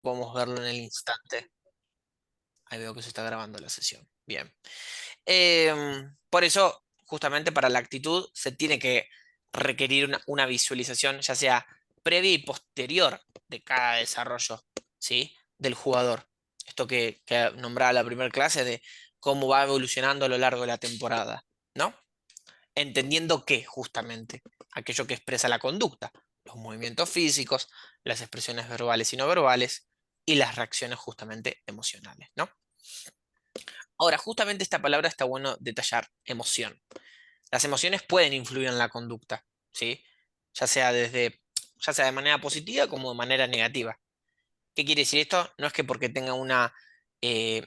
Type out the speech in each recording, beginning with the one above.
podemos verlo en el instante. Ahí veo que se está grabando la sesión. Bien. Por eso, justamente para la actitud, se tiene que requerir una visualización, ya sea previa y posterior de cada desarrollo, ¿sí? Del jugador. Esto que nombraba la primera clase de cómo va evolucionando a lo largo de la temporada, ¿no? Entendiendo que, justamente, aquello que expresa la conducta, los movimientos físicos, las expresiones verbales y no verbales, y las reacciones justamente emocionales, ¿no? Ahora, justamente esta palabra está bueno detallar, emoción. Las emociones pueden influir en la conducta, ¿sí? Ya sea ya sea de manera positiva como de manera negativa. ¿Qué quiere decir esto? No es que porque tenga eh,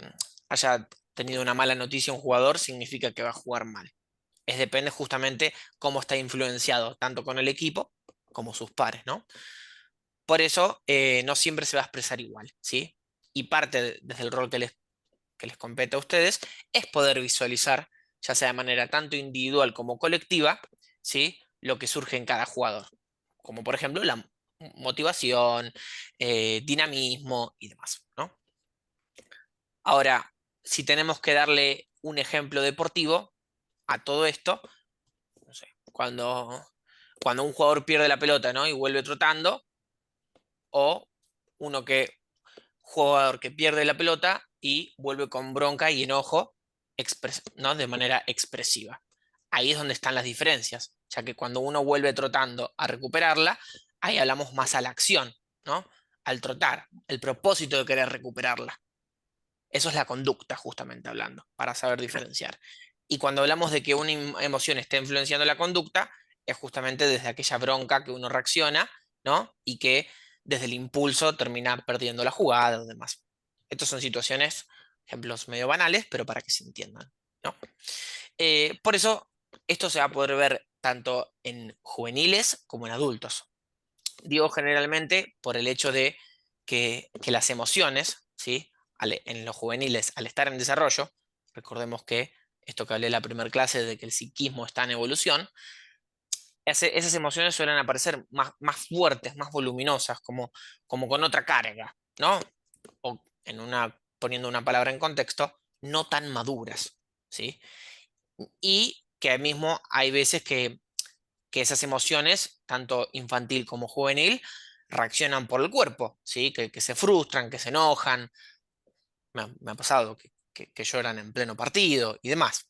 haya tenido una mala noticia un jugador significa que va a jugar mal. Es depende justamente cómo está influenciado, tanto con el equipo como sus pares, ¿no? Por eso no siempre se va a expresar igual, ¿sí? Y parte desde el rol que les compete a ustedes es poder visualizar, ya sea de manera tanto individual como colectiva, ¿sí? Lo que surge en cada jugador. Como por ejemplo la motivación, dinamismo y demás, ¿no? Ahora, si tenemos que darle un ejemplo deportivo a todo esto, no sé, cuando un jugador pierde la pelota, ¿no? Y vuelve trotando, o uno jugador que pierde la pelota y vuelve con bronca y enojo, ¿no? De manera expresiva. Ahí es donde están las diferencias, ya que cuando uno vuelve trotando a recuperarla, ahí hablamos más a la acción, ¿no? Al trotar, el propósito de querer recuperarla. Eso es la conducta, justamente hablando, para saber diferenciar. Y cuando hablamos de que una emoción está influenciando la conducta, es justamente desde aquella bronca que uno reacciona, ¿no? Y que desde el impulso termina perdiendo la jugada o demás. Estas son situaciones, ejemplos medio banales, pero para que se entiendan, ¿no? Por eso, esto se va a poder ver tanto en juveniles como en adultos. Digo generalmente por el hecho de que las emociones, ¿sí? En los juveniles, al estar en desarrollo, recordemos que esto que hablé en la primera clase de que el psiquismo está en evolución, esas emociones suelen aparecer más fuertes, más voluminosas, como con otra carga, ¿no? O poniendo una palabra en contexto, no tan maduras, ¿sí? Y que al mismo hay veces que esas emociones, tanto infantil como juvenil, reaccionan por el cuerpo, ¿sí? Que se frustran, que se enojan. Me ha pasado que lloran en pleno partido y demás.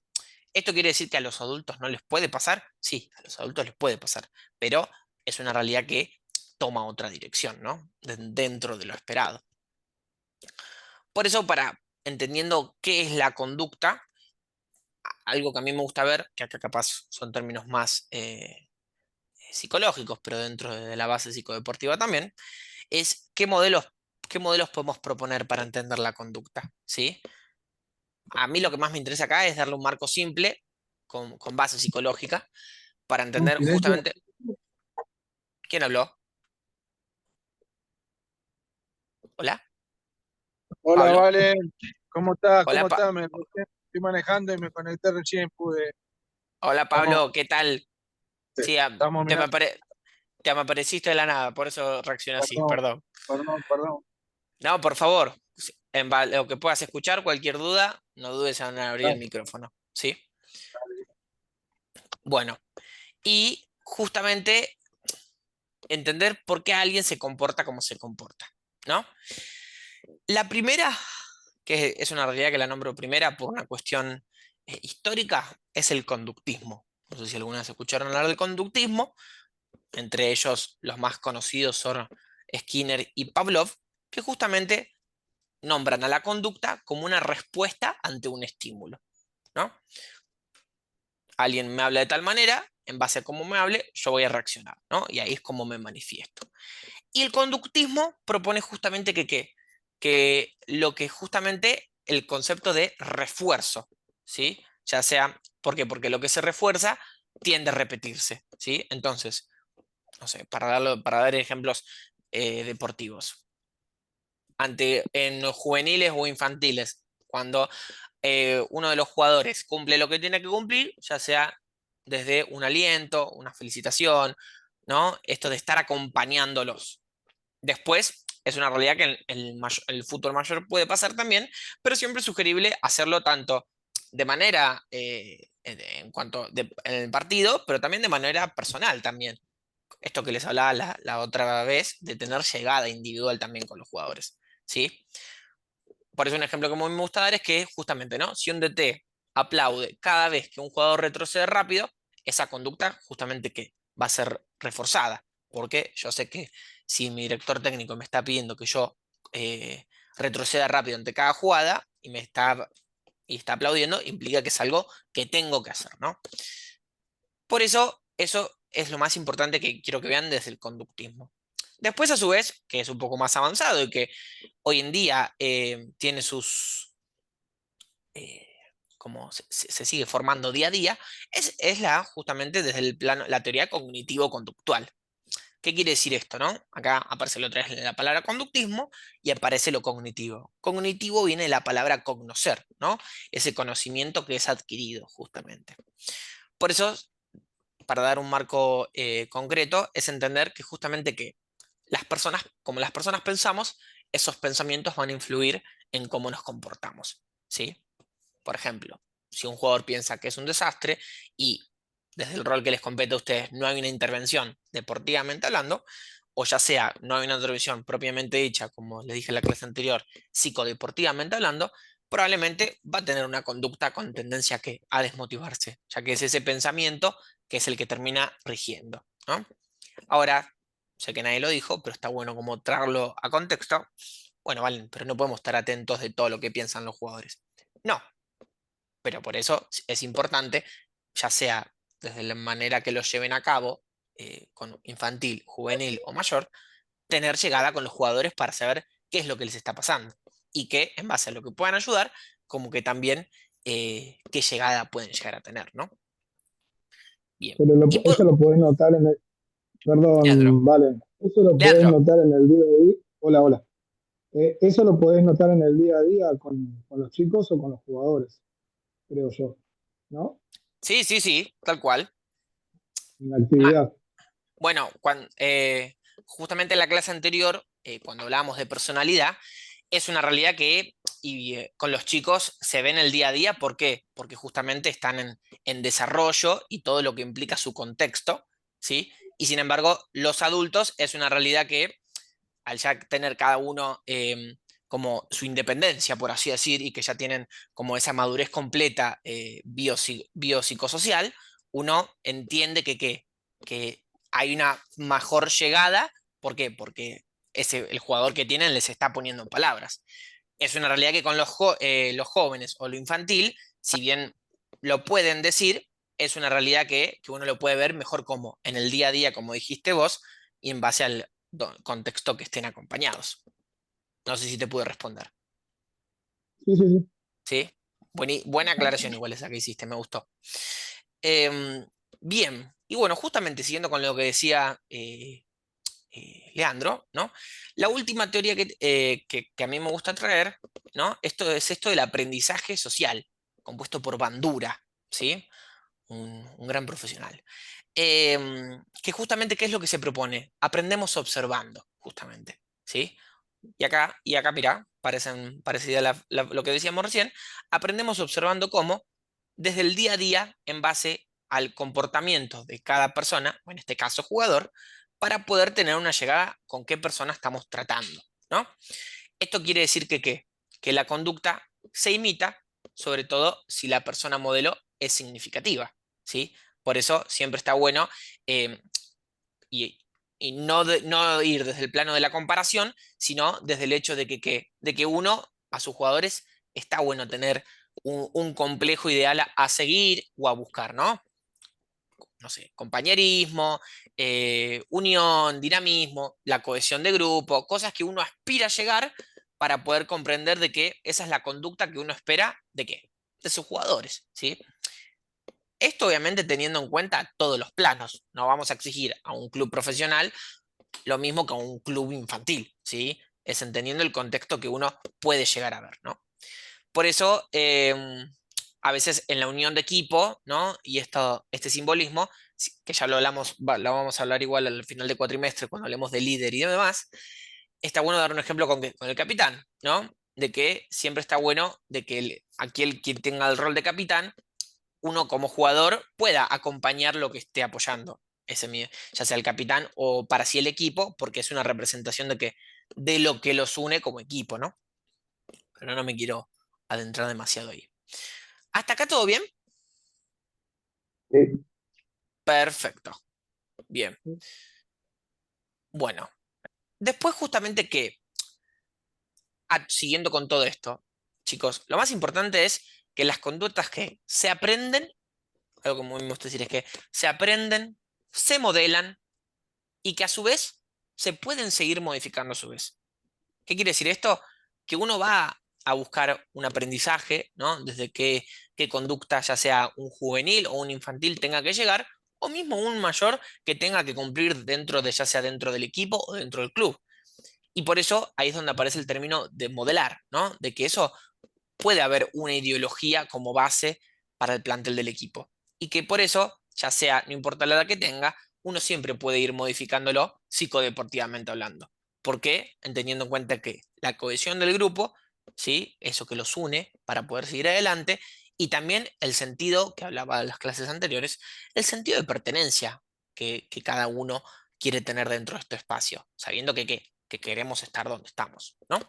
¿Esto quiere decir que a los adultos no les puede pasar? Sí, a los adultos les puede pasar, pero es una realidad que toma otra dirección, ¿no? Dentro de lo esperado. Por eso, entendiendo qué es la conducta, algo que a mí me gusta ver, que acá capaz son términos más psicológicos, pero dentro de la base psicodeportiva también, es qué modelos podemos proponer para entender la conducta, ¿sí? A mí lo que más me interesa acá es darle un marco simple, con base psicológica, para Un entender silencio. justamente quién habló. Hola, Hola, Pablo. Vale. ¿Cómo estás? Hola, ¿Cómo estás? Estoy manejando y me conecté recién, pude. Hola, Estamos, Pablo, ¿qué tal? Sí, estamos mirando. te me apareciste de la nada, por eso reaccioné así, Perdón, perdón. perdón. No, por favor, lo que puedas escuchar, cualquier duda, no dudes en abrir el Dale, micrófono, ¿sí? dale. Bueno, y justamente entender por qué alguien se comporta como se comporta, ¿no? La primera, que es una realidad que la nombro primera por una cuestión histórica, es el conductismo. No sé si alguna vez escucharon hablar del conductismo, entre ellos los más conocidos son Skinner y Pavlov, que justamente nombran a la conducta como una respuesta ante un estímulo, ¿no? Alguien me habla de tal manera, en base a cómo me hable, yo voy a reaccionar, ¿no? Y ahí es como me manifiesto. Y el conductismo propone justamente que lo que justamente el concepto de refuerzo, ¿sí? Ya sea, ¿por qué? Porque lo que se refuerza tiende a repetirse, ¿sí? Entonces, no sé, para dar ejemplos deportivos. En los juveniles o infantiles, cuando uno de los jugadores cumple lo que tiene que cumplir, ya sea desde un aliento, una felicitación, ¿no? Esto de estar acompañándolos. Después, es una realidad que en el fútbol mayor puede pasar también, pero siempre es sugerible hacerlo tanto de manera, en cuanto en el partido, pero también de manera personal también. Esto que les hablaba la otra vez, de tener llegada individual también con los jugadores, ¿sí? Por eso un ejemplo que muy me gusta dar es que justamente, ¿no? Si un DT aplaude cada vez que un jugador retrocede rápido, esa conducta justamente que va a ser reforzada, porque yo sé que si mi director técnico me está pidiendo que yo retroceda rápido ante cada jugada y está aplaudiendo, implica que es algo que tengo que hacer, ¿no? Por eso es lo más importante que quiero que vean desde el conductismo. Después, a su vez, que es un poco más avanzado y que hoy en día tiene sus, eh, como se sigue formando día a día, es justamente desde el plano, la teoría cognitivo-conductual. ¿Qué quiere decir esto, no? Acá aparece otra vez la palabra conductismo y aparece lo cognitivo. Cognitivo viene de la palabra cognocer, ¿no? Ese conocimiento que es adquirido, justamente. Por eso, para dar un marco concreto, es entender que justamente que las personas, como las personas pensamos, esos pensamientos van a influir en cómo nos comportamos, ¿sí? Por ejemplo, si un jugador piensa que es un desastre y desde el rol que les compete a ustedes no hay una intervención deportivamente hablando, o ya sea no hay una intervención propiamente dicha, como les dije en la clase anterior, psicodeportivamente hablando, probablemente va a tener una conducta con tendencia a desmotivarse, ya que es ese pensamiento que es el que termina rigiendo, ¿no? Ahora, sé que nadie lo dijo, pero está bueno como traerlo a contexto. Bueno, vale, pero no podemos estar atentos de todo lo que piensan los jugadores. No, pero por eso es importante, ya sea desde la manera que lo lleven a cabo, con infantil, juvenil o mayor, tener llegada con los jugadores para saber qué es lo que les está pasando y que en base a lo que puedan ayudar, como que también qué llegada pueden llegar a tener, ¿no? Bien. Pero Y por, eso lo podés notar en el, Leandro, perdón, vale, eso lo podés Leandro, notar en el día a día. Hola, hola. Eso lo podés notar en el día a día con los chicos o con los jugadores, creo yo, ¿no? sí, sí, sí, tal cual. En la actividad. Bueno, justamente en la clase anterior, cuando hablábamos de personalidad, es una realidad que con los chicos se ve en el día a día. ¿Por qué? Porque justamente están en desarrollo y todo lo que implica su contexto, ¿sí? Y sin embargo, los adultos es una realidad que al ya tener cada uno como su independencia, por así decir, y que ya tienen como esa madurez completa biopsicosocial, uno entiende que hay una mejor llegada. ¿Por qué? Porque el jugador que tienen les está poniendo en palabras. Es una realidad que con los jóvenes o lo infantil, si bien lo pueden decir, es una realidad que uno lo puede ver mejor como en el día a día, como dijiste vos, y en base al contexto que estén acompañados. No sé si te pude responder. Sí, sí, sí. ¿Sí? Buena aclaración igual esa que hiciste, me gustó. Em, bien, y bueno, justamente siguiendo con lo que decía Leandro, ¿no? La última teoría que a mí me gusta traer, ¿no? Esto es esto del aprendizaje social, compuesto por Bandura, ¿sí? Un gran profesional. Que justamente, ¿qué es lo que se propone? Aprendemos observando, justamente, ¿sí? Y acá, mira, parecida lo que decíamos recién, aprendemos observando cómo, desde el día a día, en base al comportamiento de cada persona, o en este caso jugador, para poder tener una llegada con qué persona estamos tratando, ¿no? Esto quiere decir que la conducta se imita, sobre todo si la persona modelo es significativa, ¿sí? Por eso siempre está bueno, eh, y, y no ir desde el plano de la comparación, sino desde el hecho de que uno, a sus jugadores, está bueno tener un complejo ideal a seguir o a buscar, ¿no? No sé, compañerismo, unión, dinamismo, la cohesión de grupo, cosas que uno aspira a llegar para poder comprender de que esa es la conducta que uno espera de qué, de sus jugadores, ¿sí? Esto obviamente teniendo en cuenta todos los planos. No vamos a exigir a un club profesional lo mismo que a un club infantil, ¿sí? Es entendiendo el contexto que uno puede llegar a ver, ¿no? Por eso, a veces en la unión de equipo, ¿no? Y este simbolismo, que ya lo hablamos, lo vamos a hablar igual al final de cuatrimestre cuando hablemos de líder y demás, está bueno dar un ejemplo con el capitán, ¿no? De que siempre está bueno de que aquel quien tenga el rol de capitán, uno como jugador pueda acompañar lo que esté apoyando, ya sea el capitán o para sí el equipo, porque es una representación de lo que los une como equipo, ¿no? Pero no me quiero adentrar demasiado ahí. ¿Hasta acá todo bien? Sí. Perfecto. Bien. Bueno, después justamente que, siguiendo con todo esto, chicos, lo más importante es que las conductas que se aprenden, algo que muy me gusta decir es que se aprenden, se modelan y que a su vez se pueden seguir modificando a su vez. ¿Qué quiere decir esto? Que uno va a buscar un aprendizaje, ¿no? Desde qué conducta, ya sea un juvenil o un infantil, tenga que llegar, o mismo un mayor que tenga que cumplir dentro de, ya sea dentro del equipo o dentro del club. Y por eso ahí es donde aparece el término de modelar, ¿no? De que eso puede haber una ideología como base para el plantel del equipo. Y que por eso, ya sea, no importa la edad que tenga, uno siempre puede ir modificándolo psicodeportivamente hablando. ¿Por qué? Entendiendo en cuenta que la cohesión del grupo, ¿sí? Eso que los une para poder seguir adelante, y también el sentido, que hablaba en las clases anteriores, el sentido de pertenencia que cada uno quiere tener dentro de este espacio, sabiendo que queremos estar donde estamos, ¿no?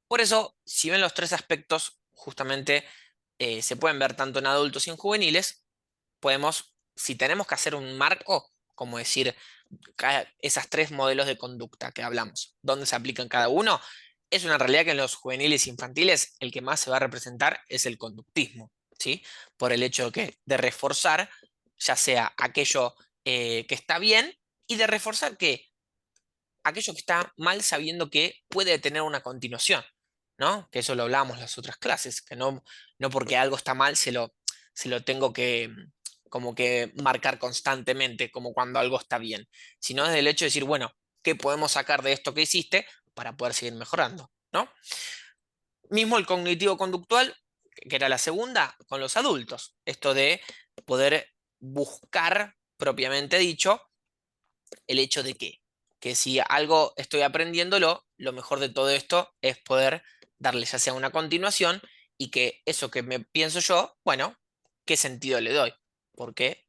Por eso, si ven los tres aspectos, justamente se pueden ver tanto en adultos y en juveniles, podemos, si tenemos que hacer un marco, como decir, esas tres modelos de conducta que hablamos, dónde se aplican cada uno, es una realidad que en los juveniles e infantiles el que más se va a representar es el conductismo, ¿sí? Por el hecho de reforzar, ya sea aquello que está bien, y de reforzar que aquello que está mal sabiendo que puede tener una continuación, ¿no? Que eso lo hablábamos en las otras clases, que no porque algo está mal se lo tengo que como que marcar constantemente, como cuando algo está bien, sino desde el hecho de decir, bueno, ¿qué podemos sacar de esto que hiciste para poder seguir mejorando, ¿no? Mismo el cognitivo-conductual, que era la segunda, con los adultos, esto de poder buscar, propiamente dicho, el hecho de que si algo estoy aprendiéndolo, lo mejor de todo esto es poder darle ya sea una continuación y que eso que me pienso yo, bueno, ¿qué sentido le doy? Porque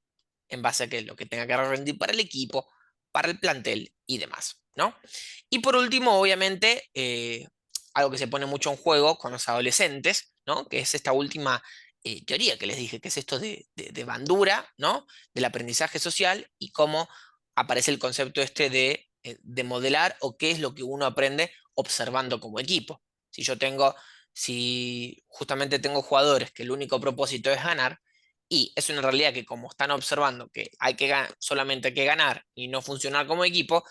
en base a que lo que tenga que rendir para el equipo, para el plantel y demás, ¿no? Y por último, obviamente, algo que se pone mucho en juego con los adolescentes, ¿no? Que es esta última teoría que les dije, que es esto de Bandura, ¿no? Del aprendizaje social y cómo aparece el concepto este de modelar o qué es lo que uno aprende observando como equipo. Si yo tengo, si justamente tengo jugadores que el único propósito es ganar, y es una realidad que como están observando que solamente hay que ganar y no funcionar como equipo,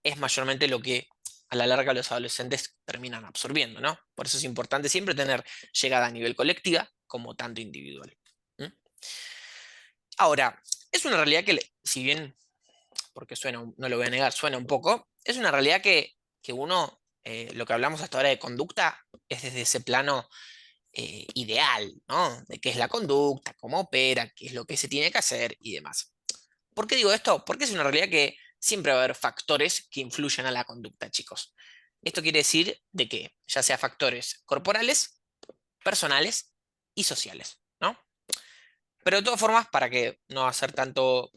es mayormente lo que a la larga los adolescentes terminan absorbiendo, ¿no? Por eso es importante siempre tener llegada a nivel colectiva como tanto individual. ¿Mm? Ahora, es una realidad que, si bien porque suena, no lo voy a negar, suena un poco, es una realidad que uno, lo que hablamos hasta ahora de conducta, es desde ese plano ideal, ¿no? De qué es la conducta, cómo opera, qué es lo que se tiene que hacer y demás. ¿Por qué digo esto? Porque es una realidad que siempre va a haber factores que influyen a la conducta, chicos. Esto quiere decir de que ya sea factores corporales, personales y sociales, ¿no? Pero de todas formas, para que no hacer tanto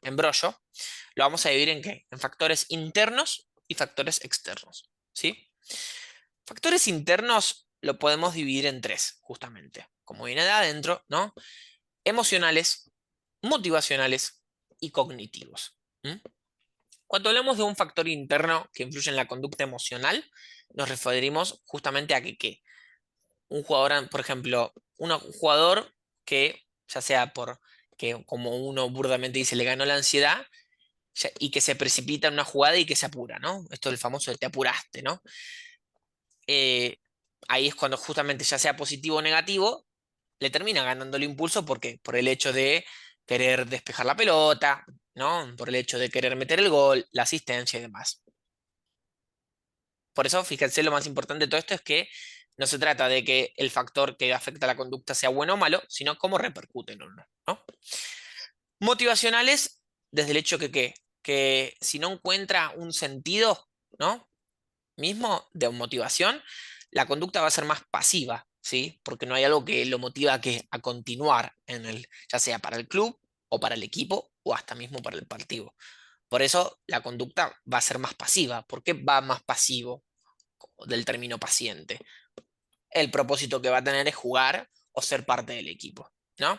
embrollo, lo vamos a dividir en qué? En factores internos y factores externos, ¿sí? Factores internos lo podemos dividir en tres, justamente, como viene de adentro, ¿no? Emocionales, motivacionales y cognitivos. ¿Mm? Cuando hablamos de un factor interno que influye en la conducta emocional, nos referimos justamente a que un jugador, por ejemplo, un jugador que, ya sea por que, como uno burdamente dice, le ganó la ansiedad y que se precipita en una jugada y que se apura, ¿no? Esto es el famoso de te apuraste, ¿no? Eh, ahí es cuando justamente ya sea positivo o negativo, le termina ganando el impulso porque por el hecho de querer despejar la pelota, ¿no? Por el hecho de querer meter el gol, la asistencia y demás. Por eso, fíjense, lo más importante de todo esto es que no se trata de que el factor que afecta a la conducta sea bueno o malo, sino cómo repercute en uno, ¿no? Motivacionales, desde el hecho que si no encuentra un sentido, ¿no? Mismo de motivación, la conducta va a ser más pasiva, ¿sí? Porque no hay algo que lo motiva a continuar ya sea para el club o para el equipo o hasta mismo para el partido. Por eso la conducta va a ser más pasiva. ¿Por qué va más pasivo del término paciente? El propósito que va a tener es jugar o ser parte del equipo, ¿no?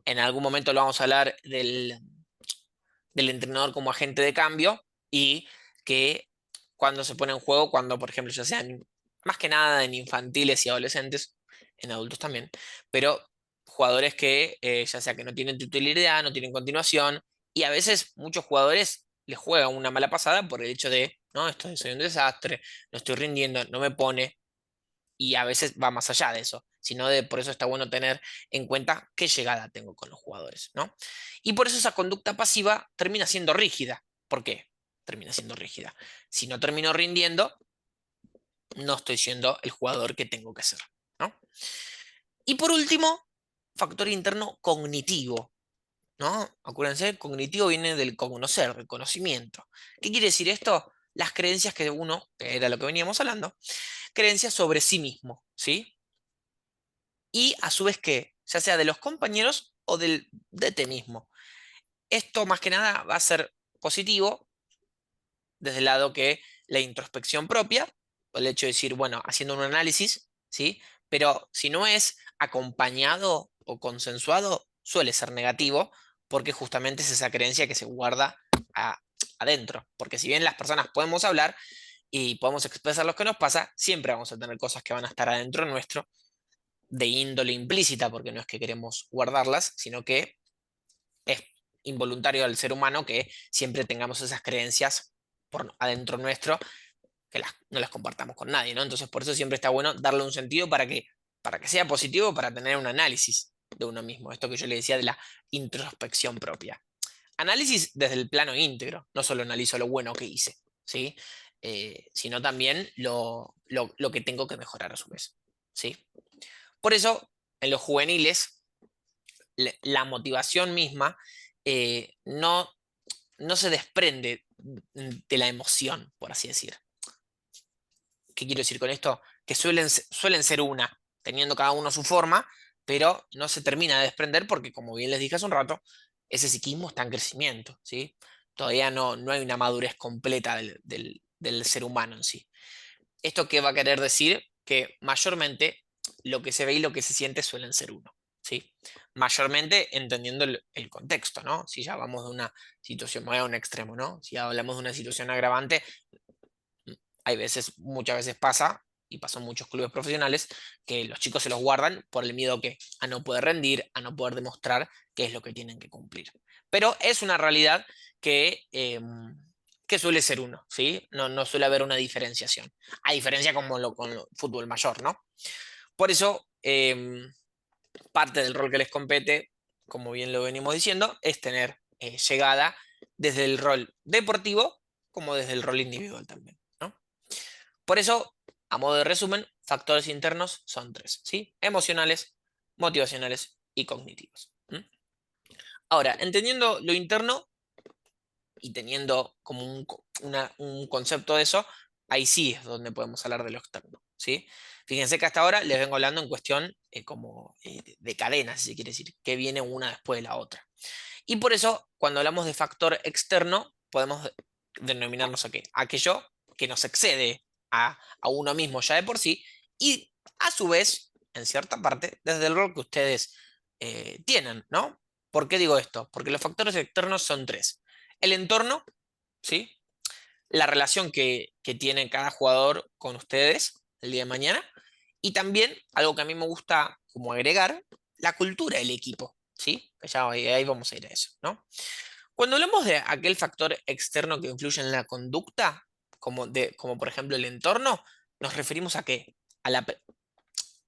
En algún momento lo vamos a hablar del entrenador como agente de cambio y que cuando se pone en juego, cuando por ejemplo ya sean más que nada en infantiles y adolescentes, en adultos también, pero jugadores que ya sea que no tienen titularidad, no tienen continuación, y a veces muchos jugadores les juegan una mala pasada por el hecho de, no, esto soy un desastre, no estoy rindiendo, no me pone, y a veces va más allá de eso, sino de por eso está bueno tener en cuenta qué llegada tengo con los jugadores, ¿no? Y por eso esa conducta pasiva termina siendo rígida. ¿Por qué? Termina siendo rígida. Si no termino rindiendo, no estoy siendo el jugador que tengo que ser, ¿no? Y por último, factor interno cognitivo, ¿no? Acuérdense, cognitivo viene del conocer, del conocimiento. ¿Qué quiere decir esto? Las creencias que uno, que era lo que veníamos hablando, creencias sobre sí mismo, ¿sí? Y a su vez que, ya sea de los compañeros o de ti mismo. Esto más que nada va a ser positivo desde el lado que la introspección propia, o el hecho de decir, bueno, haciendo un análisis, ¿sí? Pero si no es acompañado o consensuado, suele ser negativo, porque justamente es esa creencia que se guarda a- adentro. Porque si bien las personas podemos hablar y podemos expresar lo que nos pasa, siempre vamos a tener cosas que van a estar adentro nuestro de índole implícita, porque no es que queremos guardarlas, sino que es involuntario al ser humano que siempre tengamos esas creencias por adentro nuestro, que no las compartamos con nadie, ¿no? Entonces, por eso siempre está bueno darle un sentido para que sea positivo, para tener un análisis de uno mismo. Esto que yo le decía de la introspección propia. Análisis desde el plano íntegro, no solo analizo lo bueno que hice, ¿sí? Sino también lo que tengo que mejorar a su vez, ¿sí? Por eso, en los juveniles, la motivación misma no, no se desprende de la emoción, por así decir. ¿Qué quiero decir con esto? Que suelen ser una, teniendo cada uno su forma, pero no se termina de desprender porque, como bien les dije hace un rato, ese psiquismo está en crecimiento, ¿sí? Todavía no hay una madurez completa del ser humano en sí. ¿Esto qué va a querer decir? Que mayormente lo que se ve y lo que se siente suelen ser uno, ¿sí? Mayormente entendiendo el contexto, ¿no? Si ya vamos de una situación, voy a un extremo, ¿no? Si hablamos de una situación agravante, hay veces, muchas veces pasa, y pasó en muchos clubes profesionales, que los chicos se los guardan por el miedo a no poder rendir, a no poder demostrar qué es lo que tienen que cumplir. Pero es una realidad que suele ser uno, ¿sí? No suele haber una diferenciación. A diferencia como con el fútbol mayor, ¿no? Por eso, parte del rol que les compete, como bien lo venimos diciendo, es tener llegada desde el rol deportivo como desde el rol individual también, ¿no? Por eso, a modo de resumen, factores internos son tres, ¿sí? Emocionales, motivacionales y cognitivos. ¿M? Ahora, entendiendo lo interno y teniendo como un concepto de eso, ahí sí es donde podemos hablar de lo externo, ¿sí? Fíjense que hasta ahora les vengo hablando en cuestión como de cadenas, si se quiere decir, que viene una después de la otra. Y por eso, cuando hablamos de factor externo, podemos denominarnos a qué? Aquello que nos excede a uno mismo ya de por sí y a su vez, en cierta parte, desde el rol que ustedes tienen, ¿no? ¿Por qué digo esto? Porque los factores externos son tres. El entorno, ¿sí? La relación que tiene cada jugador con ustedes el día de mañana y también algo que a mí me gusta como agregar, la cultura del equipo, ¿sí? Que ya ahí vamos a ir a eso, ¿no? Cuando hablamos de aquel factor externo que influye en la conducta, como por ejemplo el entorno, nos referimos a qué? A la,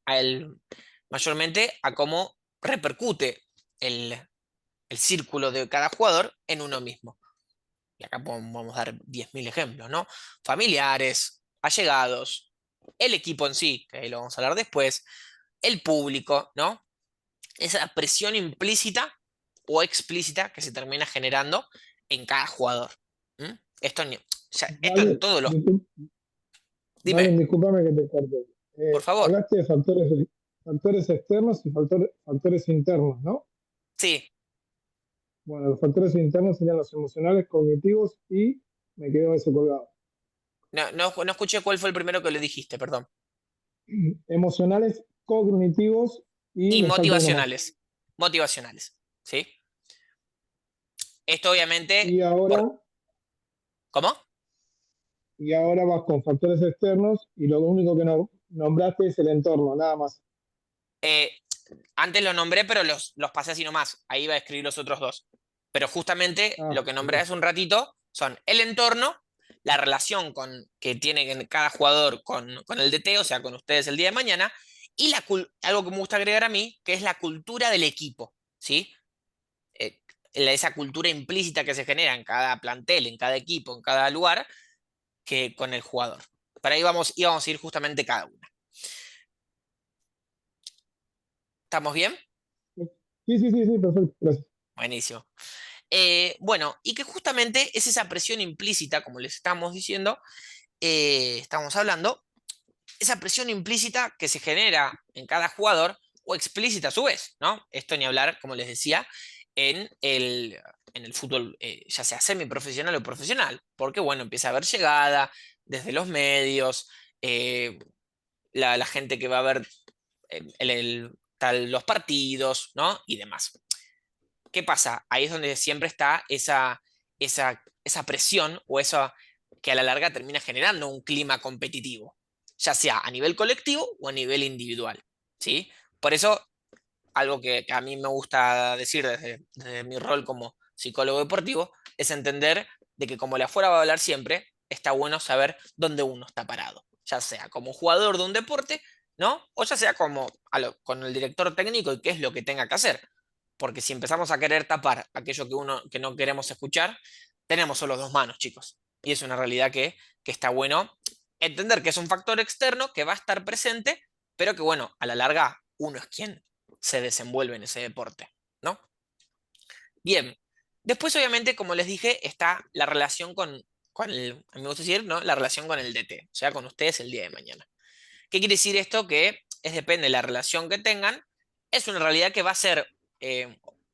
a el- Mayormente a cómo repercute el, el círculo de cada jugador en uno mismo. Y acá vamos a dar 10.000 ejemplos, ¿no? Familiares, allegados, el equipo en sí, que ahí lo vamos a hablar después, el público, ¿no? Esa presión implícita o explícita que se termina generando en cada jugador. ¿M? esto en Vale, todos los... vale, Dime, discúlpame que te corte. por favor. Hablaste de factores externos y factores internos, ¿no? Sí, Bueno, los factores internos serían los emocionales, cognitivos y me quedo eso colgado. no escuché cuál fue el primero que le dijiste, perdón. Emocionales, cognitivos y Y me falta uno más. motivacionales. Motivacionales, ¿sí? Esto obviamente Y por... ahora, ¿Cómo? y ahora vas con factores externos y lo único que no nombraste es el entorno, nada más. Eh, Antes los nombré, pero los pasé así nomás. Ahí iba a escribir los otros dos. Pero justamente Ah, lo que nombré bien. hace un ratito son el entorno, la relación que tiene cada jugador con el DT, o sea, con ustedes el día de mañana, y algo que me gusta agregar a mí, que es la cultura del equipo, ¿sí? Eh, esa cultura implícita que se genera en cada plantel, en cada equipo, en cada lugar, que con el jugador. Para ahí íbamos a ir justamente cada una. ¿Estamos bien? Sí, sí, sí, sí, perfecto, gracias. Buenísimo. Bueno, y que justamente es esa presión implícita, como les estamos diciendo, estamos hablando, esa presión implícita que se genera en cada jugador o explícita a su vez, ¿no? Esto ni hablar, como les decía, en el fútbol, ya sea semiprofesional o profesional, porque bueno, empieza a haber llegada desde los medios, la gente que va a ver los partidos, ¿no? Y demás. ¿Qué pasa? Ahí es donde siempre está esa presión o eso que a la larga termina generando un clima competitivo, ya sea a nivel colectivo o a nivel individual, ¿sí? Por eso, algo que a mí me gusta decir desde mi rol como psicólogo deportivo es entender de que como la afuera va a hablar siempre, está bueno saber dónde uno está parado, ya sea como jugador de un deporte, ¿no? O ya sea como con el director técnico y qué es lo que tenga que hacer. Porque si empezamos a querer tapar aquello que no queremos escuchar, tenemos solo dos manos, chicos. Y es una realidad que está bueno entender que es un factor externo que va a estar presente, pero que bueno, a la larga uno es quien se desenvuelve en ese deporte, ¿no? Bien. Después, obviamente, como les dije, está la relación a mí me gusta decir, ¿no? La relación con el DT, o sea, con ustedes el día de mañana. ¿Qué quiere decir esto? Que depende de la relación que tengan, es una realidad que va a ser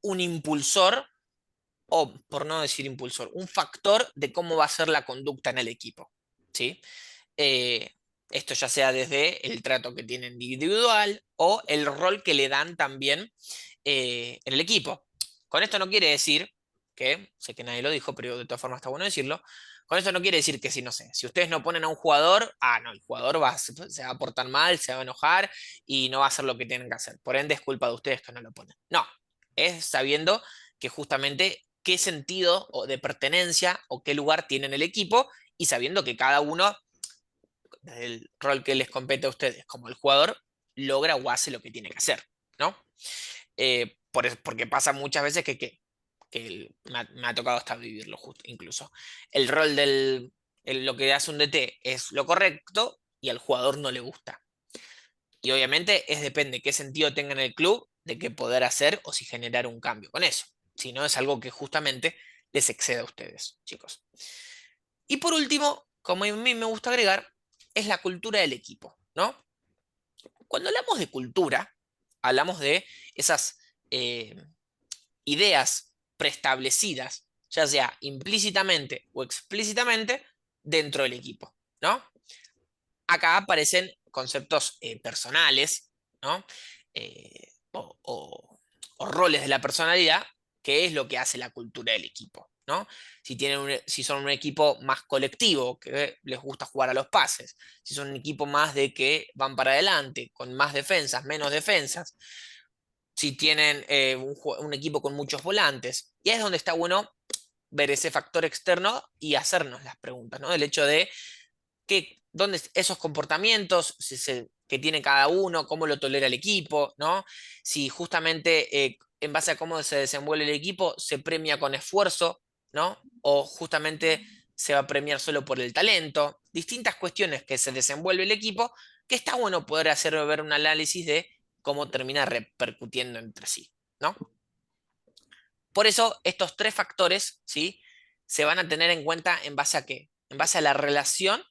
un impulsor, o por no decir impulsor, un factor de cómo va a ser la conducta en el equipo, ¿sí? Eh, Esto ya sea desde el trato que tienen individual o el rol que le dan también en el equipo. Con esto no quiere decir que, sé que nadie lo dijo, pero de todas formas está bueno decirlo, con esto no quiere decir que si, no sé, si ustedes no ponen a un jugador, no, el jugador se va a portar mal, se va a enojar y no va a hacer lo que tienen que hacer. Por ende, es culpa de ustedes que no lo ponen. No, es sabiendo que justamente qué sentido o de pertenencia o qué lugar tiene en el equipo y sabiendo que cada uno, desde el rol que les compete a ustedes como el jugador, logra o hace lo que tiene que hacer, ¿no? Porque pasa muchas veces me ha tocado hasta vivirlo justo, incluso. El rol lo que hace un DT es lo correcto y al jugador no le gusta. Y obviamente depende qué sentido tenga en el club, de qué poder hacer o si generar un cambio con eso. Si no, es algo que justamente les excede a ustedes, chicos. Y por último, como a mí me gusta agregar, es la cultura del equipo, ¿no? Cuando hablamos de cultura, hablamos de esas eh, ideas preestablecidas, ya sea implícitamente o explícitamente, dentro del equipo, ¿no? Acá aparecen conceptos personales, ¿no? O roles de la personalidad, que es lo que hace la cultura del equipo, ¿no? Si son un equipo más colectivo, que les gusta jugar a los pases, si son un equipo más de que van para adelante, con más defensas, menos defensas, si tienen un equipo con muchos volantes. Y es donde está bueno ver ese factor externo y hacernos las preguntas, ¿no? El hecho de dónde esos comportamientos que tiene cada uno, cómo lo tolera el equipo, ¿no? Si justamente en base a cómo se desenvuelve el equipo se premia con esfuerzo, ¿no? O justamente se va a premiar solo por el talento. Distintas cuestiones que se desenvuelve el equipo, que está bueno poder hacer ver un análisis de cómo termina repercutiendo entre sí, ¿no? Por eso estos tres factores, ¿sí? se van a tener en cuenta en base a qué, en base a la relación,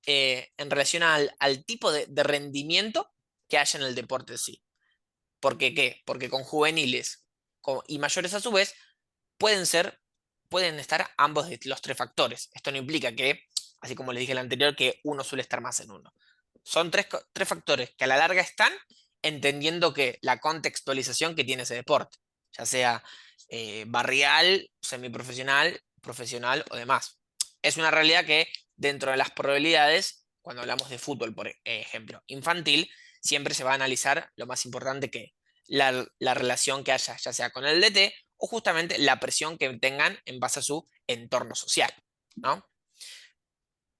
en relación al tipo de rendimiento que haya en el deporte en sí. ¿Por qué qué? Porque con juveniles y mayores a su vez pueden ser, pueden estar ambos de los tres factores. Esto no implica que, así como les dije en el anterior, que uno suele estar más en uno. Son tres factores que a la larga están entendiendo que la contextualización que tiene ese deporte, ya sea barrial, semiprofesional, profesional o demás. Es una realidad que dentro de las probabilidades, cuando hablamos de fútbol, por ejemplo, infantil, siempre se va a analizar lo más importante que la relación que haya, ya sea con el DT o justamente la presión que tengan en base a su entorno social, ¿no?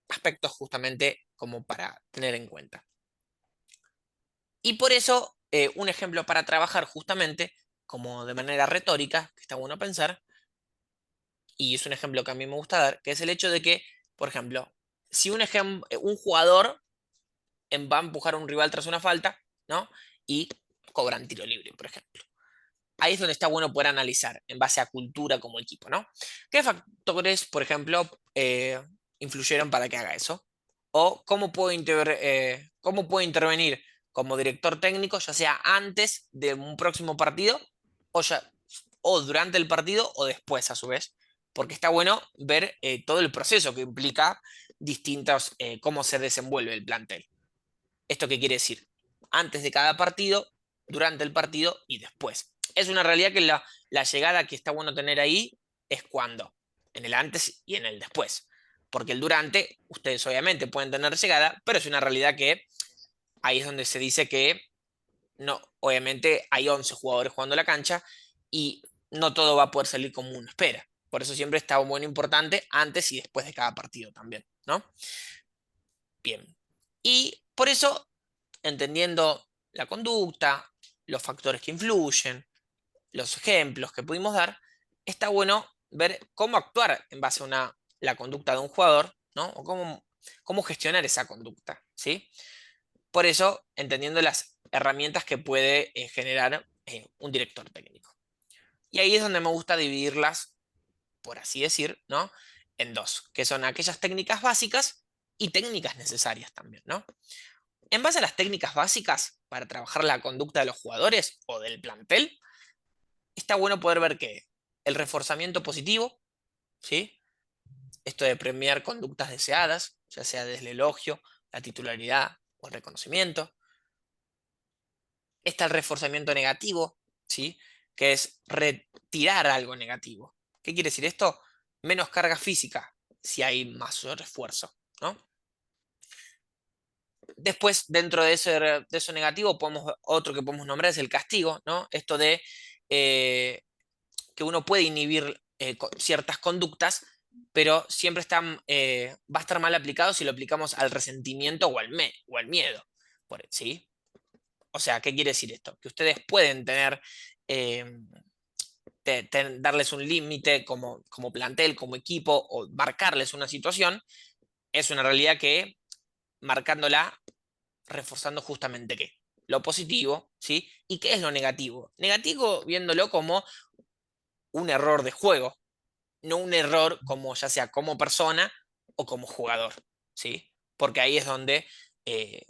Aspectos justamente como para tener en cuenta. Y por eso, un ejemplo para trabajar justamente, como de manera retórica, que está bueno pensar, y es un ejemplo que a mí me gusta dar, que es el hecho de que, por ejemplo, si un jugador va a empujar a un rival tras una falta, ¿no? Y cobran tiro libre, por ejemplo. Ahí es donde está bueno poder analizar en base a cultura como equipo, ¿no? ¿Qué factores, por ejemplo, influyeron para que haga eso? ¿O cómo puedo intervenir como director técnico, ya sea antes de un próximo partido o, o durante el partido o después a su vez? Porque está bueno ver todo el proceso que implica distintos, cómo se desenvuelve el plantel. ¿Esto qué quiere decir? Antes de cada partido, durante el partido y después. Es una realidad que la llegada que está bueno tener ahí es cuando, en el antes y en el después. Porque el durante, ustedes obviamente pueden tener llegada, pero es una realidad que ahí es donde se dice que no, obviamente hay 11 jugadores jugando la cancha y no todo va a poder salir como uno espera. Por eso siempre está un buen importante antes y después de cada partido también, ¿no? Bien. Y por eso, entendiendo la conducta, los factores que influyen, los ejemplos que pudimos dar, está bueno ver cómo actuar en base a la conducta de un jugador, ¿no? O cómo gestionar esa conducta, ¿sí? Por eso, entendiendo las herramientas que puede generar un director técnico. Y ahí es donde me gusta dividirlas, por así decir, ¿no? En dos, que son aquellas técnicas básicas y técnicas necesarias también, ¿no? En base a las técnicas básicas para trabajar la conducta de los jugadores o del plantel, está bueno poder ver que el reforzamiento positivo, ¿sí? Esto de premiar conductas deseadas, ya sea desde el elogio, la titularidad o el reconocimiento. Está el reforzamiento negativo, ¿sí? Que es retirar algo negativo. ¿Qué quiere decir esto? Menos carga física si hay más refuerzo, ¿no? Después, dentro de eso negativo, otro que podemos nombrar es el castigo, ¿no? Esto de que uno puede inhibir ciertas conductas, pero siempre va a estar mal aplicado si lo aplicamos al resentimiento o al miedo, ¿sí? O sea, ¿qué quiere decir esto? Que ustedes pueden tener, eh, darles un límite como plantel, como equipo, o marcarles una situación, es una realidad que marcándola, reforzando justamente qué, lo positivo, ¿sí? ¿Y qué es lo negativo? Negativo viéndolo como un error de juego, no un error como ya sea como persona o como jugador, ¿sí? Porque ahí es donde eh,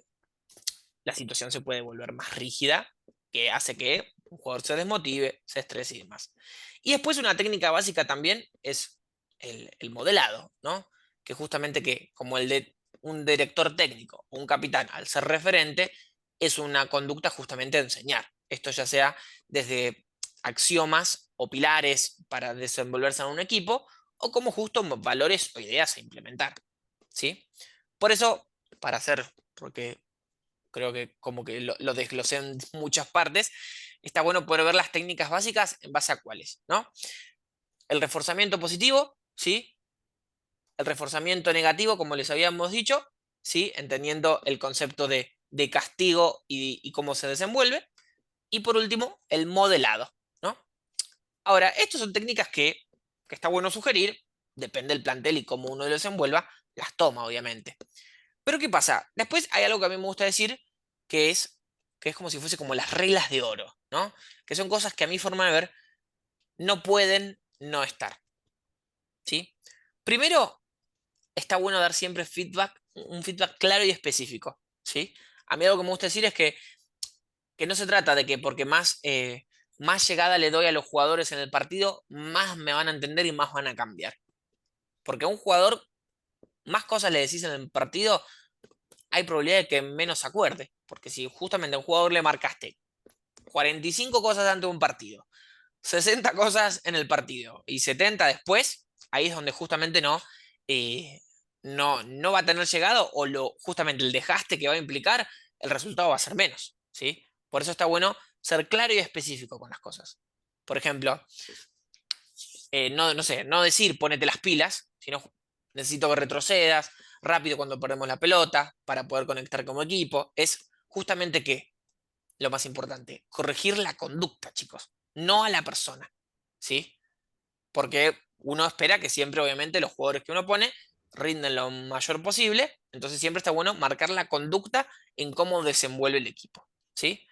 la situación se puede volver más rígida, que hace que un jugador se desmotive, se estrese y demás. Y después una técnica básica también es el modelado, ¿no? Que justamente que como el de un director técnico o un capitán al ser referente, es una conducta justamente de enseñar. Esto ya sea desde axiomas o pilares para desenvolverse en un equipo o como justo valores o ideas a implementar, ¿sí? Por eso, para hacer, porque creo que como que lo desglosé en muchas partes, está bueno poder ver las técnicas básicas en base a cuáles, ¿no? El reforzamiento positivo, ¿sí? El reforzamiento negativo, como les habíamos dicho, ¿sí? Entendiendo el concepto de castigo y cómo se desenvuelve. Y por último, el modelado, ¿no? Ahora, estas son técnicas que está bueno sugerir, depende del plantel y cómo uno lo desenvuelva, las toma, obviamente. Pero ¿qué pasa? Después hay algo que a mí me gusta decir, que es, que es como si fuese como las reglas de oro, ¿no? Que son cosas que a mi forma de ver no pueden no estar, ¿sí? Primero, está bueno dar siempre feedback, un feedback claro y específico, ¿sí? A mí algo que me gusta decir es que no se trata de que porque más llegada le doy a los jugadores en el partido, más me van a entender y más van a cambiar. Porque a un jugador, más cosas le decís en el partido, hay probabilidad de que menos se acuerde. Porque si justamente a un jugador le marcaste 45 cosas antes de un partido, 60 cosas en el partido y 70 después, ahí es donde justamente eh, no va a tener llegado o justamente el dejaste que va a implicar, el resultado va a ser menos, ¿sí? Por eso está bueno ser claro y específico con las cosas. Por ejemplo, no sé, no decir ponete las pilas, sino necesito que retrocedas rápido cuando perdemos la pelota para poder conectar como equipo. Es justamente que lo más importante, corregir la conducta, chicos, no a la persona, ¿sí? Porque uno espera que siempre, obviamente, los jugadores que uno pone rinden lo mayor posible, entonces siempre está bueno marcar la conducta en cómo desenvuelve el equipo, ¿sí?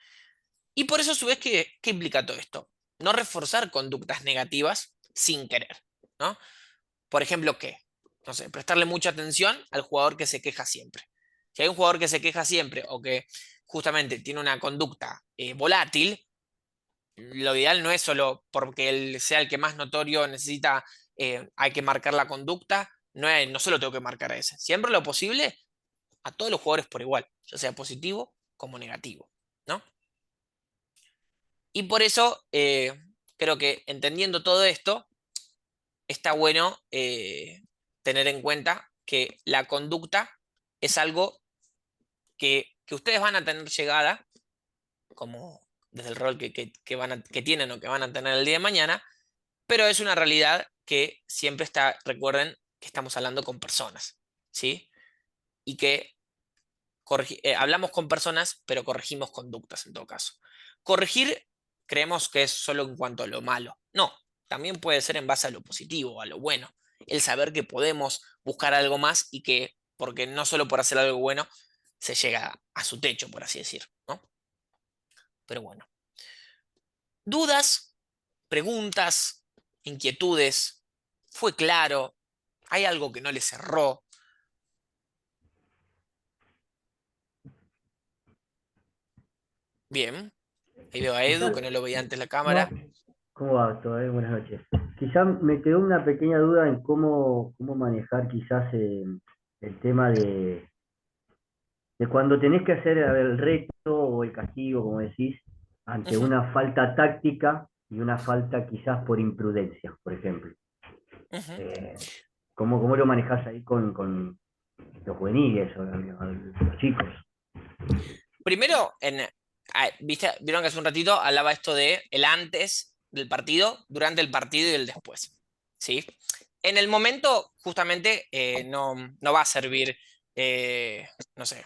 Y por eso, a su vez, ¿qué implica todo esto? No reforzar conductas negativas sin querer, ¿no? Por ejemplo, ¿qué? No sé, prestarle mucha atención al jugador que se queja siempre. Si hay un jugador que se queja siempre o que justamente tiene una conducta volátil, lo ideal no es solo porque él sea el que más notorio necesita, hay que marcar la conducta, no solo tengo que marcar a ese. Siempre lo posible a todos los jugadores por igual, ya sea positivo como negativo, ¿no? Y por eso creo que entendiendo todo esto, está bueno tener en cuenta que la conducta es algo que ustedes van a tener llegada, como desde el rol que tienen o que van a tener el día de mañana, pero es una realidad que siempre está, recuerden que estamos hablando con personas, ¿sí? Y que hablamos con personas, pero corregimos conductas en todo caso. Corregir creemos que es solo en cuanto a lo malo. No, también puede ser en base a lo positivo, a lo bueno. El saber que podemos buscar algo más y que, porque no solo por hacer algo bueno, se llega a su techo, por así decir, ¿no? Pero bueno. ¿Dudas, preguntas, inquietudes? ¿Fue claro? ¿Hay algo que no le cerró? Bien. Ahí veo a Edu, Quizás, que no lo veía antes la cámara. no, ¿cómo va todo? Buenas noches. Quizás me quedó una pequeña duda en cómo manejar quizás el tema de cuando tenés que hacer el reto o el castigo, como decís, ante Ujú, una falta táctica y una falta quizás por imprudencia, por ejemplo. ujú. Eh, ¿cómo lo manejás ahí con los juveniles o los chicos? Primero, vieron que hace un ratito hablaba esto de el antes del partido, durante el partido y el después. ¿Sí? En el momento, justamente, no va a servir, no sé,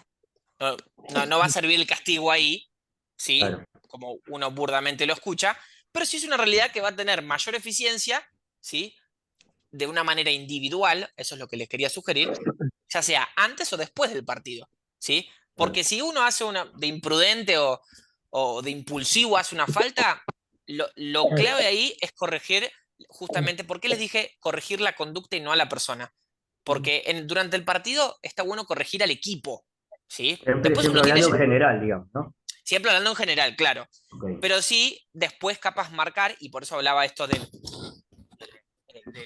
no, no va a servir el castigo ahí, ¿sí? Claro, Como uno burdamente lo escucha, pero sí es una realidad que va a tener mayor eficiencia, ¿sí? De una manera individual, eso es lo que les quería sugerir, ya sea antes o después del partido, ¿sí? claro. Porque si uno hace una de imprudente o de impulsivo hace una falta, lo clave ahí es corregir, justamente, ¿por qué les dije corregir la conducta y no a la persona? Porque durante el partido está bueno corregir al equipo, ¿sí? Siempre, Después siempre uno tiene, hablando en general, digamos, ¿no? siempre hablando en general, claro, Ok, pero sí después capaz marcar, y por eso hablaba esto del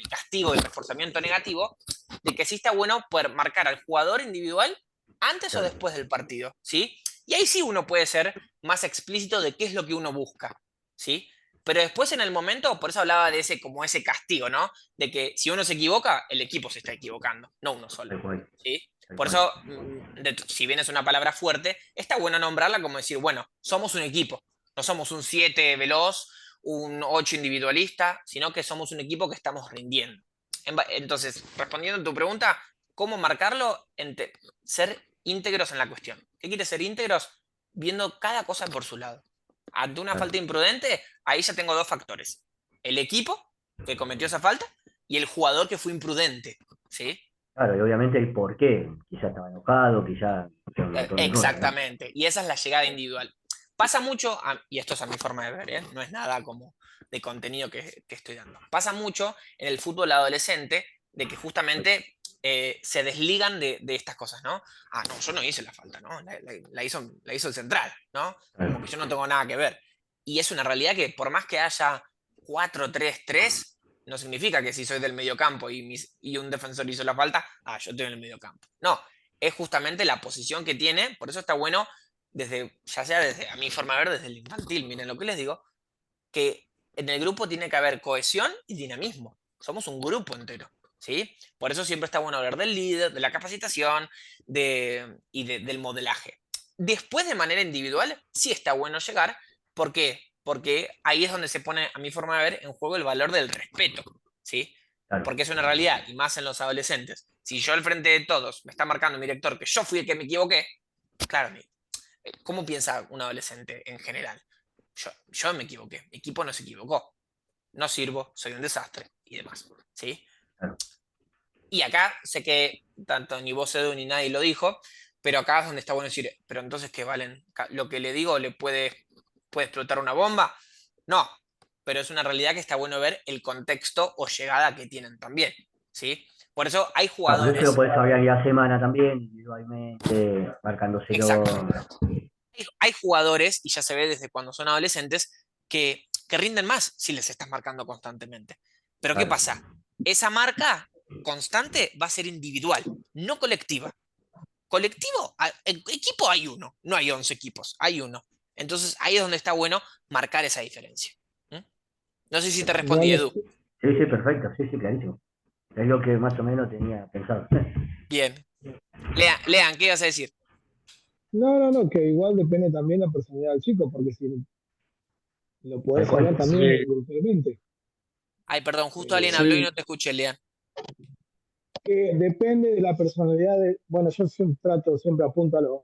castigo, del reforzamiento negativo, de que sí está bueno poder marcar al jugador individual antes o claro. después del partido, ¿sí? Y ahí sí uno puede ser más explícito de qué es lo que uno busca, ¿sí? Pero después en el momento, por eso hablaba de ese, como ese castigo, ¿no? De que si uno se equivoca, el equipo se está equivocando, no uno solo, Tal cual, ¿sí? tal Por cual. eso, si bien es una palabra fuerte, está bueno nombrarla como decir, bueno, somos un equipo, no somos un 7 veloz, un 8 individualista, sino que somos un equipo que estamos rindiendo. Entonces, respondiendo a tu pregunta, ¿cómo marcarlo? Ser íntegros en la cuestión. ¿Qué quiere ser íntegros? Viendo cada cosa por su lado. Ante una Claro. falta imprudente, ahí ya tengo dos factores. El equipo que cometió esa falta y el jugador que fue imprudente. ¿Sí? Claro, y obviamente el por qué. Quizá estaba enojado, quizá un montón de cosas, ¿no? Exactamente. Y esa es la llegada individual. Pasa mucho, y esto es a mi forma de ver, ¿eh? No es nada como de contenido que estoy dando. Pasa mucho en el fútbol adolescente de que justamente se desligan de estas cosas, ¿no? Ah, no, yo no hice la falta, ¿no? La hizo el central, ¿no? Como que yo no tengo nada que ver. Y es una realidad que por más que haya 4-3-3, no significa que si soy del mediocampo y un defensor hizo la falta, yo estoy en el mediocampo. No, es justamente la posición que tiene, por eso está bueno, ya sea desde, a mi forma de ver, desde el infantil, miren lo que les digo, que en el grupo tiene que haber cohesión y dinamismo. Somos un grupo entero, ¿sí? Por eso siempre está bueno hablar del líder, de la capacitación del modelaje. Después, de manera individual, sí está bueno llegar. ¿Por qué? Porque ahí es donde se pone, a mi forma de ver, en juego el valor del respeto, ¿sí? Claro. Porque es una realidad, y más en los adolescentes. Si yo al frente de todos me está marcando mi director que yo fui el que me equivoqué, claro, ¿cómo piensa un adolescente en general? Yo me equivoqué, mi equipo no se equivocó, no sirvo, soy un desastre y demás, ¿sí? Claro. Y acá sé que tanto ni vos, Edu, ni nadie lo dijo, pero acá es donde está bueno decir, pero entonces, ¿qué valen? ¿Lo que le digo le puede explotar una bomba? No, pero es una realidad que está bueno ver el contexto o llegada que tienen también, ¿sí? Por eso hay Ah, por eso lo jugadores, podés hablar día a semana también, individualmente, marcándoselo. exacto, hay jugadores, y ya se ve desde cuando son adolescentes, que rinden más si les estás marcando constantemente. Pero ¿qué Claro. pasa? Esa marca constante va a ser individual, no colectiva. Colectivo, equipo hay uno, no hay 11 equipos, hay uno. Entonces ahí es donde está bueno marcar esa diferencia. ¿Mm? No sé si te respondí, Igual Edu. Sí, sí, perfecto, sí, sí, clarísimo. Es lo que más o menos tenía pensado. Bien. Lean, ¿qué ibas a decir? no, que igual depende también la personalidad del chico, porque si lo Tal podés hablar cual. también Sí, grupalmente. Ay, perdón, justo alguien habló y sí, no te escuché, Lean. Que depende de la personalidad de, bueno, yo siempre trato, siempre apunto a lo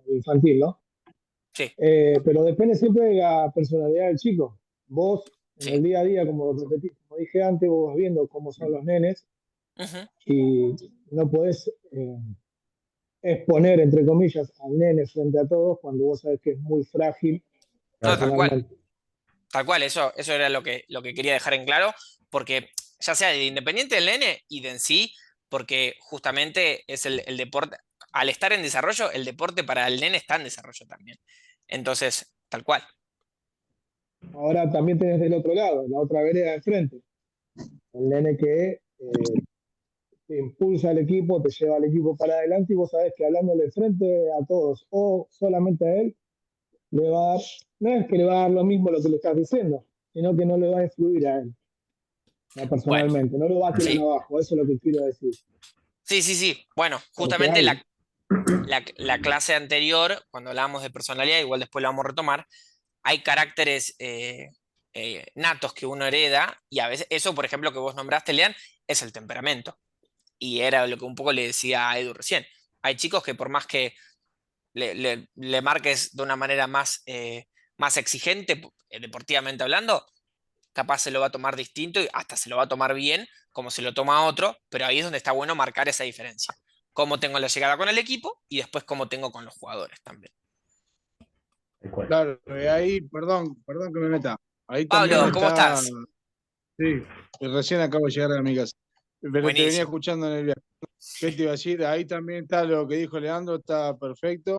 infantil, ¿no? Sí, Pero depende siempre de la personalidad del chico. Vos, en sí. el día a día, como repetí, como dije antes, vos vas viendo cómo son los nenes Ujú. y no podés exponer, entre comillas, al nene frente a todos cuando vos sabés que es muy frágil No, Claro. tal cual. personalmente. Tal cual, eso era lo que quería dejar en claro, porque ya sea de Independiente del Nene y de en sí, porque justamente es el deporte, al estar en desarrollo, el deporte para el nene está en desarrollo también. Entonces, tal cual. Ahora también tenés del otro lado, la otra vereda de frente, el nene que te impulsa al equipo, te lleva al equipo para adelante y vos sabés que hablándole frente a todos o solamente a él, le va a dar, no es que le va a dar lo mismo lo que le estás diciendo, sino que no le va a influir a él, Bueno, personalmente, no lo va a tirar sí, abajo, eso es lo que quiero decir. sí, sí, sí. Bueno, Porque justamente hay, la clase anterior, cuando hablábamos de personalidad, igual después la vamos a retomar, hay caracteres natos que uno hereda y a veces eso, por ejemplo, que vos nombraste, Lean, es el temperamento. Y era lo que un poco le decía a Edu recién. Hay chicos que por más que le marques de una manera más exigente, deportivamente hablando, capaz se lo va a tomar distinto y hasta se lo va a tomar bien, como se lo toma otro, pero ahí es donde está bueno marcar esa diferencia. Cómo tengo la llegada con el equipo y después cómo tengo con los jugadores también. Tal cual. claro, ahí, perdón que me meta. Ahí también Pablo, ¿cómo está, estás? sí, recién acabo de llegar a mi casa, pero te venía Buenísimo. escuchando en el viaje. ¿Qué te iba a decir? Ahí también está lo que dijo Leandro, está perfecto.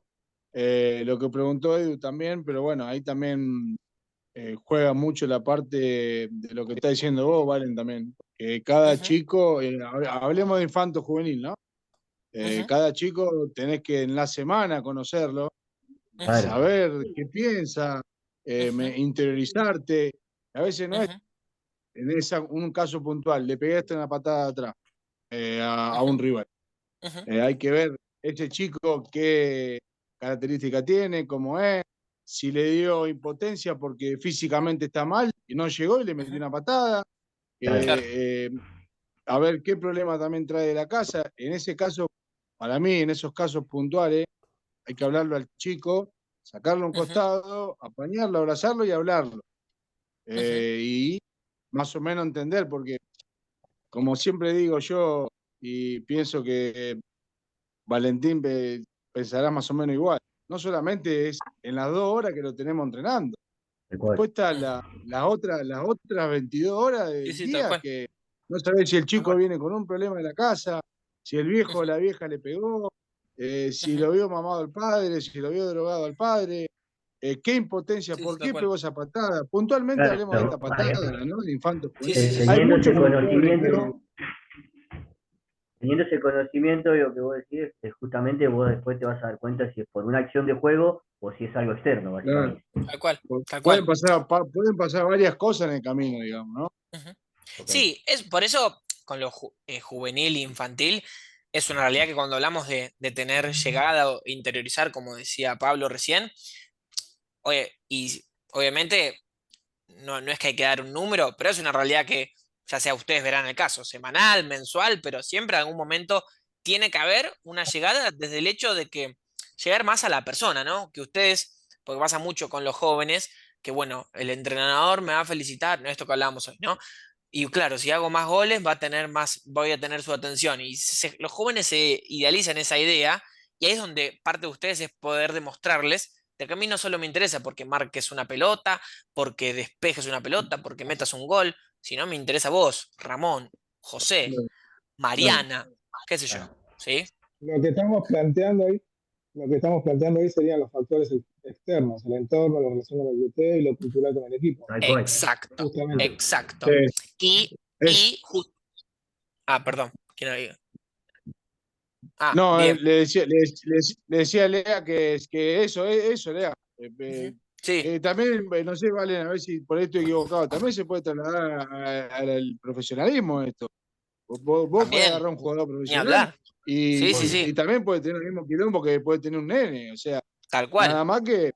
Lo que preguntó Edu también, pero bueno, ahí también juega mucho la parte de lo que está diciendo vos, Valen, también. Que cada Ujú, chico, hablemos de infanto juvenil, ¿no? ujú, Cada chico tenés que en la semana conocerlo, ujú, Claro. saber qué piensa, ujú, interiorizarte. A veces no es ujú, en un caso puntual, le pegaste una patada atrás a ujú, un rival. ujú, Hay que ver ese chico qué característica tiene, cómo es, si le dio impotencia porque físicamente está mal y no llegó y le metió ujú. una patada. Claro. A ver qué problema también trae de la casa. En ese caso, para mí, en esos casos puntuales, hay que hablarlo al chico, sacarlo a un Ujú, costado, apañarlo, abrazarlo y hablarlo. ujú, Y más o menos entender, porque como siempre digo yo, y pienso que Valentín pensará más o menos igual. No solamente es en las 2 horas que lo tenemos entrenando, Tal cual. Después están las otras 22 horas Sí, del sí, tal día cual. que no sabés si el Tal chico cual. viene con un problema en la casa, si el viejo o Ujú, la vieja le pegó, si ujú. lo vio mamado al padre, si lo vio drogado al padre, qué impotencia, Sí, sí, por tal qué cual. pegó esa patada. Puntualmente hablemos de esta Claro, patada, ¿no? De infanto Sí, juvenil. sí, sí, Hay sí. teniendo muchos ese factores, conocimiento, pero teniendo ese conocimiento, lo que vos decís, es justamente vos después te vas a dar cuenta si es por una acción de juego o si es algo externo, claro, básicamente. Tal cual. Tal pueden cual. pasar, pueden pasar varias cosas en el camino, digamos, ¿no? Ujú. Ok. Sí, es por eso con lo juvenil e infantil es una realidad que cuando hablamos de tener llegada o interiorizar, como decía Pablo recién, oye, y obviamente no es que hay que dar un número, pero es una realidad que ya sea ustedes verán el caso, semanal, mensual, pero siempre en algún momento tiene que haber una llegada desde el hecho de que llegar más a la persona, ¿no? Que ustedes, porque pasa mucho con los jóvenes, que bueno, el entrenador me va a felicitar, esto que hablábamos hoy, ¿no? Y claro, si hago más goles, va a tener más, voy a tener su atención. Y los jóvenes se idealizan esa idea, y ahí es donde parte de ustedes es poder demostrarles de que a mí no solo me interesa porque marques una pelota, porque despejes una pelota, porque metas un gol, sino me interesa vos, Ramón, José, Claro. Mariana, qué sé yo, Claro, ¿sí? Lo que estamos planteando ahí, lo que estamos planteando ahí serían los factores externos, el entorno, la relación con el DT y lo cultural con el equipo, tal cual. Exacto, justamente. exacto. Sí, Y, es, y, perdón, ¿quién lo diga? Ah, no, bien. le decía a Lea que eso, Lea. Ujú. Sí, También, no sé, Valen, a ver si por ahí estoy equivocado, también se puede trasladar al profesionalismo esto. Vos podés también, agarrar un jugador ni profesional hablar. y, Sí, sí, y- sí, y también puede tener el mismo quilombo que puede tener un nene. O sea, tal cual. nada más que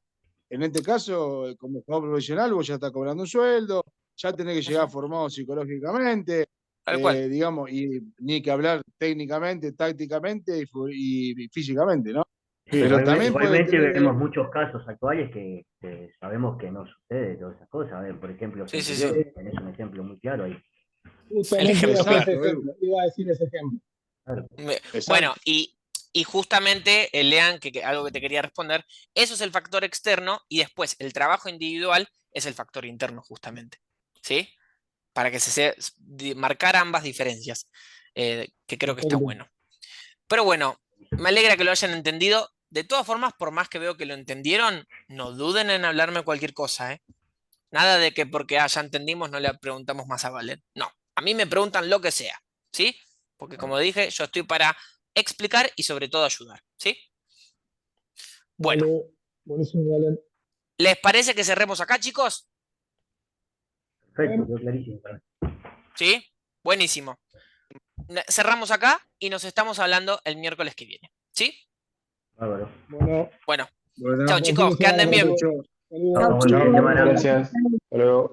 en este caso, como jugador profesional, vos ya estás cobrando un sueldo, ya tenés que llegar Ujú, formado psicológicamente, tal cual. digamos, y ni que hablar técnicamente, tácticamente y físicamente, ¿no? Sí, Pero también puede igualmente tener. vemos muchos casos actuales que sabemos que no sucede todas esas cosas. A ver, por ejemplo, Sí, sí, sí. Centurión, tenés un ejemplo muy claro ahí. El Justamente iba a ejemplo hacer claro. ese Exacto, Edu, ejemplo, iba a decir ese ejemplo. Claro, Bueno, exacto. y justamente, Lean, algo que te quería responder, eso es el factor externo y después el trabajo individual es el factor interno, justamente. ¿Sí? Para que marcar ambas diferencias, que creo que está Perfecto. bueno. Pero bueno, me alegra que lo hayan entendido. De todas formas, por más que veo que lo entendieron, no duden en hablarme cualquier cosa, ¿eh? Nada de que porque ya entendimos no le preguntamos más a Valen. No, a mí me preguntan lo que sea, ¿sí? Porque como dije, yo estoy para explicar y sobre todo ayudar, ¿sí? Bueno, Dale, buenísimo, dale. ¿les parece que cerremos acá, chicos? perfecto, quedó clarísimo. ¿Sí? Buenísimo. Cerramos acá y nos estamos hablando el miércoles que viene, ¿sí? Bárbaro. Bueno, Bueno, chao Bueno, buen fin de chicos, que semana anden para bien. todos. Chao, Saludos. buen fin de chao, semana. Edu. Gracias. Hasta luego.